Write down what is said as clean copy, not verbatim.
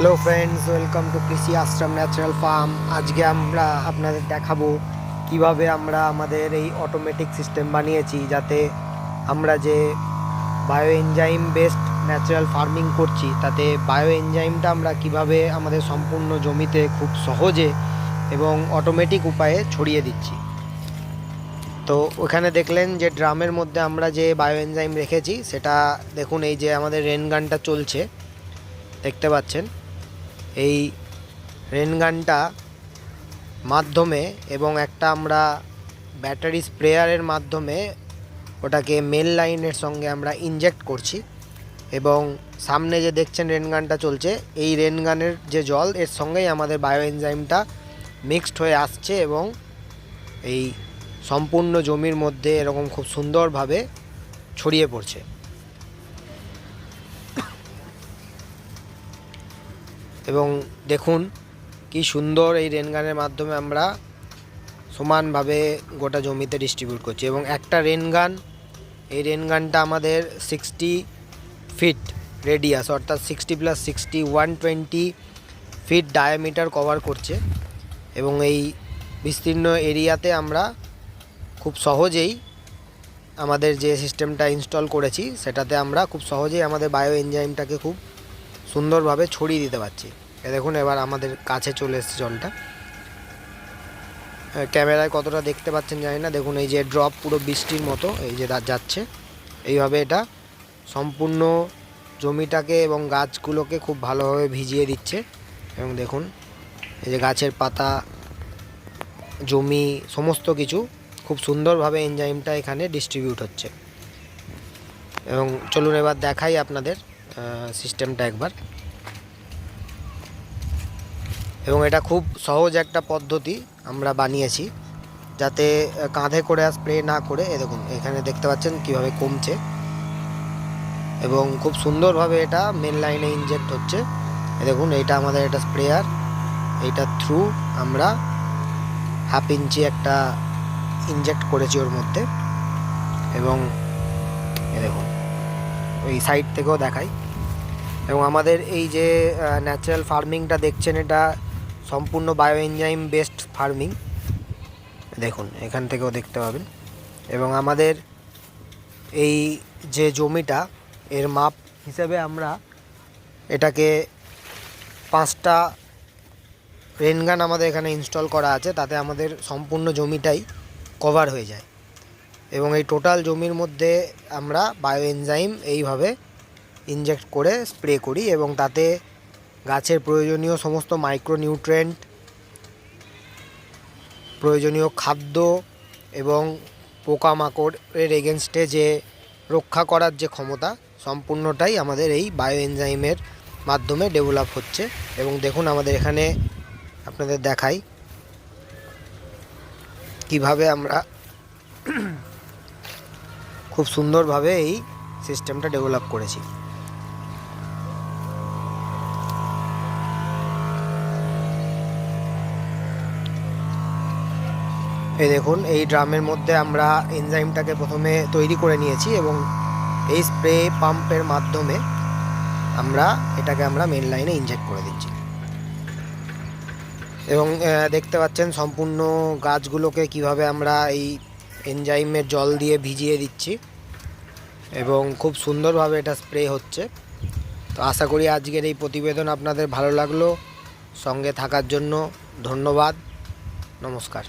Hello friends, welcome to কৃষি আশ্রম natural farm. আজকে আমরা আপনাদের দেখাবো কিভাবে আমরা আমাদের এই অটোমেটিক সিস্টেম বানিয়েছি, যাতে আমরা যে bio enzyme based natural farming করছি তাতে বায়ো এনজাইমটা আমরা কিভাবে আমাদের সম্পূর্ণ জমিতে খুব সহজে এবং অটোমেটিক উপায়ে ছড়িয়ে দিচ্ছি। তো ওখানে দেখলেন যে ড্রামের মধ্যে আমরা যে বায়ো এনজাইম রেখেছি সেটা দেখুন, এই যে আমাদের রেন গানটা চলছে দেখতে পাচ্ছেন। এই রেন গানটা মাধ্যমে এবং একটা আমরা ব্যাটারি স্প্রেয়ারের মাধ্যমে ওটাকে মেল লাইনের সঙ্গে আমরা ইনজেক্ট করছি, এবং সামনে যে দেখছেন রেন গানটা চলছে, এই রেন গানের যে জল এর সঙ্গেই আমাদের বায়ো এনজাইমটা মিক্সড হয়ে আসছে এবং এই সম্পূর্ণ জমির মধ্যে এরকম খুব সুন্দরভাবে ছড়িয়ে পড়ছে। এবং দেখুন কি সুন্দর এই রেন গানের মাধ্যমে আমরা সমানভাবে গোটা জমিতে ডিস্ট্রিবিউট করছি। এবং একটা রেন গান, এই রেন গানটা আমাদের 60 ফিট রেডিয়াস, অর্থাৎ 60 + 60 120 ফিট ডায়ামিটার কভার করছে। এবং এই বিস্তীর্ণ এরিয়াতে আমরা খুব সহজেই আমাদের যে সিস্টেমটা ইনস্টল করেছি সেটাতে আমরা খুব সহজেই আমাদের বায়ো এনজাইমটাকে খুব সুন্দরভাবে ছড়িয়ে দিতে পারছি। দেখুন এবার আমাদের কাছে চলে এসেছে জলটা। ক্যামেরায় কতটা দেখতে পাচ্ছেন জানি না, দেখুন এই যে ড্রপ পুরো বৃষ্টির মতো এই যে যাচ্ছে। এইভাবে এটা সম্পূর্ণ জমিটাকে এবং গাছগুলোকে খুব ভালোভাবে ভিজিয়ে দিচ্ছে। এবং দেখুন এই যে গাছের পাতা, জমি, সমস্ত কিছু খুব সুন্দরভাবে এনজাইমটা এখানে ডিস্ট্রিবিউট হচ্ছে। এবং চলুন এবার দেখাই আপনাদের সিস্টেমটা একবার। এবং এটা খুব সহজ একটা পদ্ধতি আমরা বানিয়েছি, যাতে কাঁধে করে আর স্প্রে না করে, দেখুন এখানে দেখতে পাচ্ছেন কিভাবে কমছে এবং খুব সুন্দরভাবে এটা মেন লাইনে ইনজেক্ট হচ্ছে। দেখুন এইটা আমাদের একটা স্প্রেয়ার, এইটা থ্রু আমরা 1/2 ইঞ্চি একটা ইনজেক্ট করেছি ওর মধ্যে। এবং দেখুন ওই সাইড থেকেও দেখাই। এবং আমাদের এই যে ন্যাচারাল ফার্মিংটা দেখছেন, এটা সম্পূর্ণ বায়ো এনজাইম বেসড ফার্মিং, দেখুন এখান থেকেও দেখতে পাবেন। এবং আমাদের এই যে জমিটা, এর মাপ হিসেবে আমরা এটাকে 5টা রেন গান আমাদের এখানে ইনস্টল করা আছে, তাতে আমাদের সম্পূর্ণ জমিটাই কভার হয়ে যায়। এবং এই টোটাল জমির মধ্যে আমরা বায়ো এনজাইম এইভাবে ইনজেক্ট করে স্প্রে করি, এবং তাতে গাছের প্রয়োজনীয় সমস্ত মাইক্রোনিউট্রিয়েন্ট, প্রয়োজনীয় খাদ্য এবং পোকামাকড়ের এগেনস্টে যে রক্ষা করার যে ক্ষমতা, সম্পূর্ণটাই আমাদের এই বায়ো এনজাইমের মাধ্যমে ডেভেলপ হচ্ছে। এবং দেখুন আমাদের এখানে আপনাদের দেখাই কিভাবে আমরা খুব সুন্দরভাবে এই সিস্টেমটা ডেভেলপ করেছি। এই দেখুন এই ড্রামের মধ্যে আমরা এনজাইমটাকে প্রথমে তৈরি করে নিয়েছি, এবং এই স্প্রে পাম্পের মাধ্যমে এটাকে আমরা মেন লাইনে ইনজেক্ট করে দিচ্ছি। এবং দেখতে পাচ্ছেন সম্পূর্ণ গাছগুলোকে কিভাবে আমরা এই এনজাইমের জল দিয়ে ভিজিয়ে দিচ্ছি, এবং খুব সুন্দরভাবে এটা স্প্রে হচ্ছে। তো আশা করি আজকের এই প্রতিবেদন আপনাদের ভালো লাগলো। সঙ্গে থাকার জন্য ধন্যবাদ। নমস্কার।